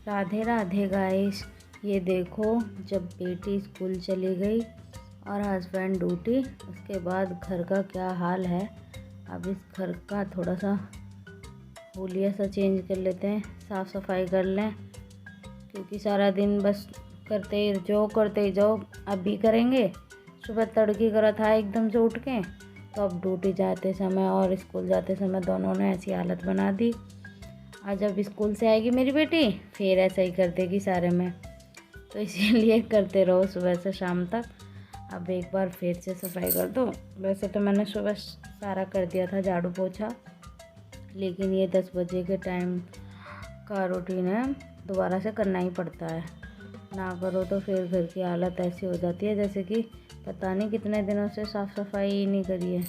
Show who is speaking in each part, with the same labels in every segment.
Speaker 1: Radhe Radhe guys. ये देखो, जब बेटी स्कूल चली गई और हस्बैंड ड्यूटी, उसके बाद घर का क्या हाल है। अब इस घर का थोड़ा सा हुलिया सा चेंज कर लेते हैं, साफ़ सफाई कर लें, क्योंकि सारा दिन बस करते ही जाओ। अब भी करेंगे। सुबह तड़की करा था एकदम से उठ के, तो अब ड्यूटी जाते समय और स्कूल जाते समय दोनों ने ऐसी हालत बना दी। आज जब स्कूल से आएगी मेरी बेटी, फिर ऐसा ही कर देगी सारे में। तो इसीलिए करते रहो सुबह से शाम तक। अब एक बार फिर से सफाई कर दो। वैसे तो मैंने सुबह सारा कर दिया था, झाड़ू पोछा, लेकिन ये 10 बजे के टाइम का रूटीन है, दोबारा से करना ही पड़ता है। ना करो तो फिर घर की हालत ऐसी हो जाती है जैसे कि पता नहीं कितने दिनों से साफ़ सफाई ही नहीं करी है।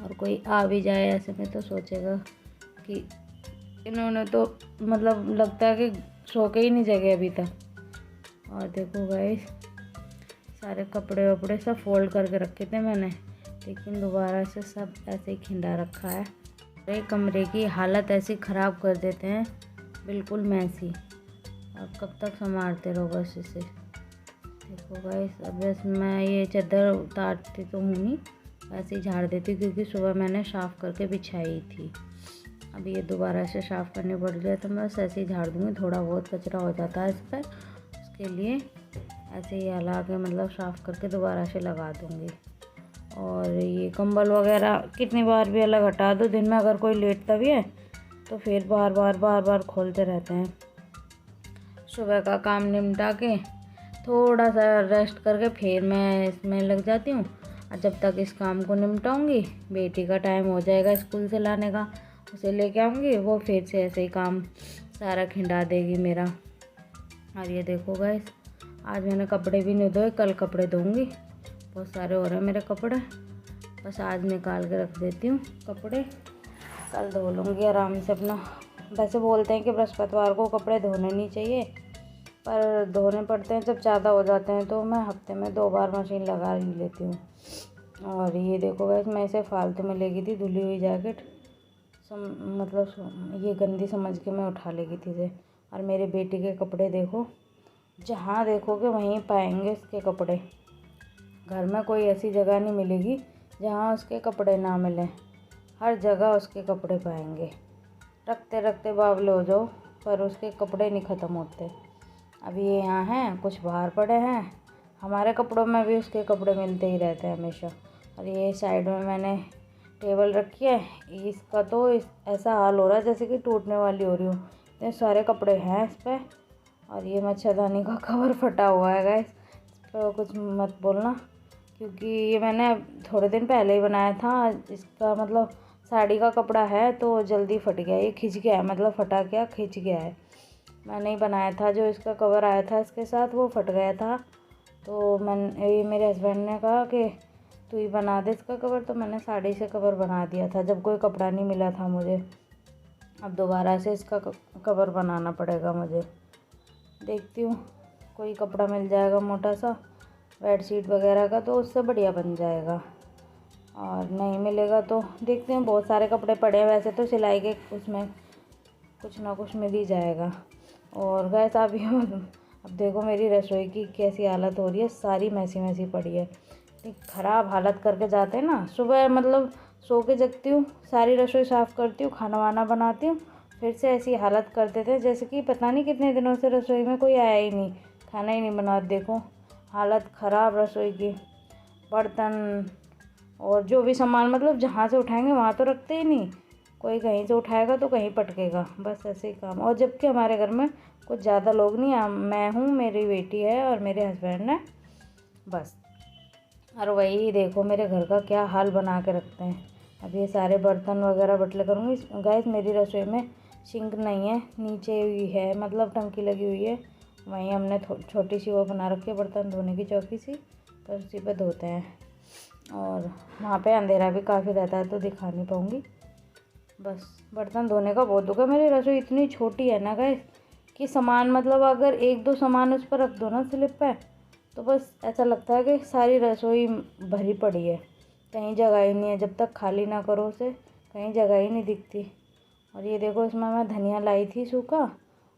Speaker 1: और कोई आ भी जाए ऐसे में तो सोचेगा कि इन्होंने तो मतलब लगता है कि सो के ही नहीं जगे अभी तक। और देखो गाइस, सारे कपड़े वपड़े सब फोल्ड करके रखे थे मैंने, लेकिन दोबारा से सब ऐसे ही खिंडा रखा है। पूरे कमरे की हालत ऐसी ख़राब कर देते हैं, बिल्कुल मैसी। और कब तक संभालते रहो बस इसे। देखो गाइस, अब बस मैं ये चादर उतारती तो हूँ नहीं, वैसे ही झाड़ देती, क्योंकि सुबह मैंने साफ़ करके बिछाई थी। अब ये दोबारा से साफ़ करनी पड़ रही है, तो मैं बस ऐसे ही झाड़ दूँगी। थोड़ा बहुत कचरा हो जाता है इस पर, उसके लिए ऐसे ही हिला के मतलब साफ़ करके दोबारा से लगा दूँगी। और ये कंबल वगैरह कितनी बार भी अलग हटा दो, दिन में अगर कोई लेटता भी है तो फिर बार बार खोलते रहते हैं। सुबह का काम निपटा के थोड़ा सा रेस्ट करके फिर मैं इसमें लग जाती हूँ। और जब तक इस काम को निपटाऊँगी, बेटी का टाइम हो जाएगा स्कूल से लाने का, उसे लेके आऊँगी, वो फिर से ऐसे ही काम सारा खिंडा देगी मेरा। और ये देखो गाइस, आज मैंने कपड़े भी नहीं धोए, कल कपड़े धोऊंगी। बहुत सारे हो रहे हैं मेरे कपड़े, बस आज निकाल के रख देती हूँ कपड़े, कल धो लूँगी आराम से अपना। वैसे बोलते हैं कि बृहस्पतिवार को कपड़े धोने नहीं चाहिए, पर धोने पड़ते हैं जब ज़्यादा हो जाते हैं, तो मैं हफ्ते में 2 बार मशीन लगा ही लेती हूँ। और ये देखो गाइस, मैं इसे फालतू में ले गई थी धुली हुई जैकेट, मतलब ये गंदी समझ के मैं उठा लेगी थी इसे। और मेरे बेटी के कपड़े देखो, जहाँ देखोगे वहीं पाएंगे उसके कपड़े। घर में कोई ऐसी जगह नहीं मिलेगी जहाँ उसके कपड़े ना मिलें, हर जगह उसके कपड़े पाएंगे। रखते रखते बावले हो जाओ, पर उसके कपड़े नहीं ख़त्म होते। अभी ये यहाँ हैं, कुछ बाहर पड़े हैं, हमारे कपड़ों में भी उसके कपड़े मिलते ही रहते हैं हमेशा। और ये साइड में मैंने टेबल रखी है, इसका तो ऐसा हाल हो रहा है जैसे कि टूटने वाली हो रही हूँ, इतने सारे कपड़े हैं इस पर। और ये मच्छरदानी का कवर फटा हुआ है गाइस, इस पर कुछ मत बोलना, क्योंकि ये मैंने थोड़े दिन पहले ही बनाया था। इसका मतलब साड़ी का कपड़ा है तो जल्दी फट गया, ये खिंच गया है, मतलब फटा क्या, खिंच गया है। मैंने ही बनाया था, जो इसका कवर आया था इसके साथ वो फट गया था। तो ये मेरे हस्बैंड ने कहा कि तू ही बना दे इसका कवर, तो मैंने साड़ी से कवर बना दिया था जब कोई कपड़ा नहीं मिला था मुझे। अब दोबारा से इसका कवर बनाना पड़ेगा मुझे। देखती हूँ कोई कपड़ा मिल जाएगा मोटा सा बेडशीट वगैरह का, तो उससे बढ़िया बन जाएगा। और नहीं मिलेगा तो देखते हैं, बहुत सारे कपड़े पड़े हैं वैसे तो सिलाई के, उसमें कुछ ना कुछ मिल ही जाएगा। और गैस अभी अब देखो मेरी रसोई की कैसी हालत हो रही है, सारी मैसी पड़ी है। इतनी ख़राब हालत करके जाते हैं ना। सुबह मतलब सो के जगती हूँ, सारी रसोई साफ़ करती हूँ, खाना वाना बनाती हूँ, फिर से ऐसी हालत कर देते हैं जैसे कि पता नहीं कितने दिनों से रसोई में कोई आया ही नहीं, खाना ही नहीं बना। देखो हालत ख़राब रसोई की, बर्तन और जो भी सामान मतलब जहाँ से उठाएंगे वहाँ तो रखते ही नहीं, कोई कहीं से उठाएगा तो कहीं पटकेगा, बस ऐसे ही काम। और जबकि हमारे घर में कुछ ज़्यादा लोग नहीं हैं, मैं हूँ, मेरी बेटी है और मेरे हस्बैंड है, बस। और वही देखो मेरे घर का क्या हाल बना के रखते हैं। अब ये सारे बर्तन वगैरह बटले करूँगी। गैस मेरी रसोई में सिंक नहीं है, नीचे ही है, मतलब टंकी लगी हुई है, वहीं हमने छोटी सी वो बना रखी है बर्तन धोने की चौकी सी, तो उसी पे धोते हैं। और वहाँ पे अंधेरा भी काफ़ी रहता है तो दिखा नहीं पाऊँगी। बस बर्तन धोने का बहुत दुख है। मेरी रसोई इतनी छोटी है ना गैस, कि सामान मतलब अगर 1-2 सामान उस पर रख दो ना स्लिप पे, तो बस ऐसा लगता है कि सारी रसोई भरी पड़ी है, कहीं जगह ही नहीं है। जब तक खाली ना करो उसे, कहीं जगह ही नहीं दिखती। और ये देखो, इसमें मैं धनिया लाई थी सूखा,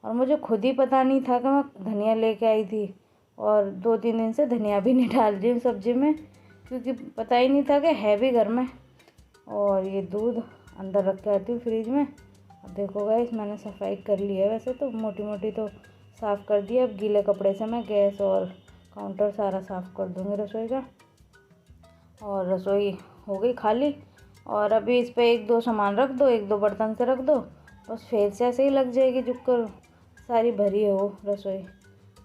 Speaker 1: और मुझे खुद ही पता नहीं था कि मैं धनिया लेके आई थी, और 2-3 दिन से धनिया भी नहीं डाल रही हूँ सब्जी में, क्योंकि पता ही नहीं था कि है भी घर में। और ये दूध अंदर रख के आती हूँ फ्रिज में। अब देखो गाइस, मैंने सफाई कर ली है, वैसे तो मोटी मोटी तो साफ़ कर दी है। अब गीले कपड़े से मैं गैस और काउंटर सारा साफ़ कर दूँगी रसोई का। और रसोई हो गई खाली, और अभी इस पर 1-2 सामान रख दो, 1-2 बर्तन से रख दो, बस फिर से ऐसे ही लग जाएगी जुक्कर सारी भरी है वो रसोई।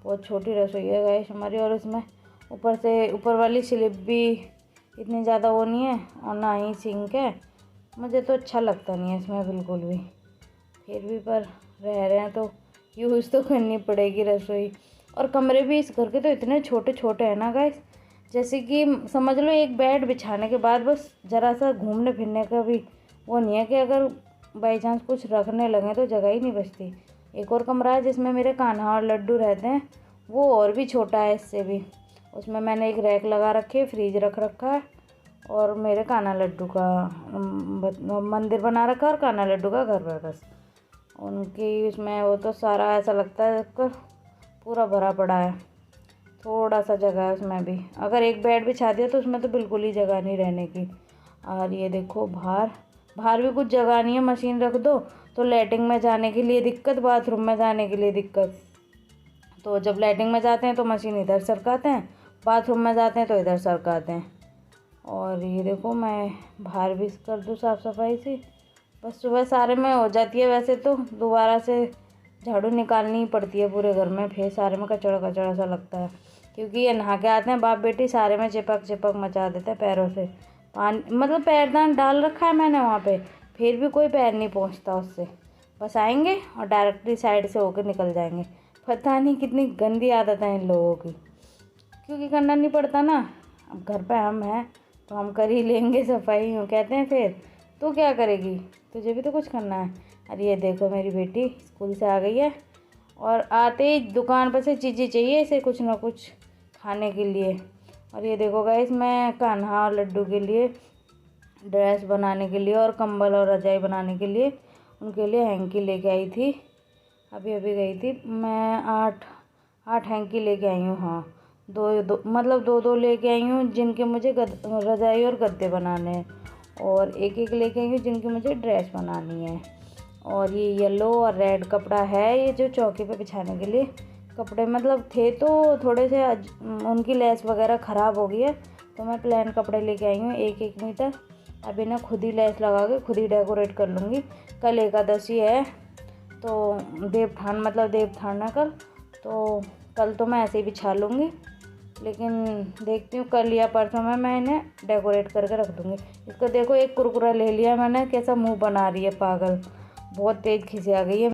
Speaker 1: बहुत छोटी रसोई है गाइस हमारी, और इसमें ऊपर से ऊपर वाली स्लिप भी इतनी ज़्यादा वो नहीं है, और ना ही सिंक है। मुझे तो अच्छा लगता नहीं है इसमें बिल्कुल भी, फिर भी पर रह रहे हैं तो यूज़ तो करनी पड़ेगी रसोई। और कमरे भी इस घर के तो इतने छोटे छोटे हैं ना गाइस, जैसे कि समझ लो एक बेड बिछाने के बाद बस ज़रा सा घूमने फिरने का भी वो नहीं है, कि अगर बाई चांस कुछ रखने लगे तो जगह ही नहीं बचती। एक और कमरा है जिसमें मेरे कान्हा और लड्डू रहते हैं, वो और भी छोटा है इससे भी। उसमें मैंने एक रैक लगा रखी है, फ्रीज रख रखा है, और मेरे कान्हा लड्डू का मंदिर बना रखा है, और कान्हा लड्डू का घर है बस उनकी। उसमें वो तो सारा ऐसा लगता है पूरा भरा पड़ा है, थोड़ा सा जगह है उसमें भी। अगर एक बेड बिछा दिया तो उसमें तो बिल्कुल ही जगह नहीं रहने की। और ये देखो बाहर भी कुछ जगह नहीं है, मशीन रख दो तो लैट्रिन में जाने के लिए दिक्कत, बाथरूम में जाने के लिए दिक्कत। तो जब लैट्रिन में जाते हैं तो मशीन इधर सरकाते हैं, बाथरूम में जाते हैं तो इधर सरकाते हैं। और ये देखो मैं बाहर भी कर दूँ साफ़ सफाई से, बस सुबह सारे में हो जाती है। वैसे तो दोबारा से झाड़ू निकालनी ही पड़ती है पूरे घर में, फिर सारे में कचड़ा कचड़ा सा लगता है, क्योंकि ये नहा के आते हैं बाप बेटी, सारे में चिपक मचा देते हैं पैरों से। पानी मतलब पैरदान डाल रखा है मैंने वहाँ पे, फिर भी कोई पैर नहीं पहुँचता उससे। बस आएंगे और डायरेक्टली साइड से होकर निकल जाएंगे। पता नहीं कितनी गंदी आदत है इन लोगों की, क्योंकि करना नहीं पड़ता ना। अब घर पे हम हैं तो हम कर ही लेंगे सफाई, यूँ कहते हैं फिर तो क्या करेगी, तुझे भी तो कुछ करना है। अरे ये देखो मेरी बेटी स्कूल से आ गई है, और आते ही दुकान पर से चीज़ें चाहिए इसे, कुछ ना कुछ खाने के लिए। और ये देखो गाइस, मैं कान्हा और लड्डू के लिए ड्रेस बनाने के लिए और कंबल और रजाई बनाने के लिए उनके लिए हैंकी लेके आई थी। अभी गई थी मैं, 8 हैंकी लेके आई हूँ। हाँ, मतलब दो लेके आई हूँ जिनके मुझे रजाई और गद्दे बनाने हैं, और एक लेके आई हूँ जिनकी मुझे ड्रेस बनानी है। और ये येलो और रेड कपड़ा है, ये जो चौकी पे बिछाने के लिए कपड़े मतलब थे तो थोड़े से उनकी लेस वगैरह ख़राब हो गई है, तो मैं प्लेन कपड़े लेके आई हूँ 1-1 मीटर। अभी ना खुद ही लेस लगा के खुद ही डेकोरेट कर लूँगी। कल एकादशी है तो देवठान ना कल, तो कल तो मैं ऐसे ही बिछा लूँगी, लेकिन देखती हूँ कल या परसों में मैं इन्हें डेकोरेट करके रख दूँगी। इसको देखो, एक कुरकुरा ले लिया मैंने, कैसा मुंह बना रही है पागल, बहुत तेज़ खिसी आ गई है।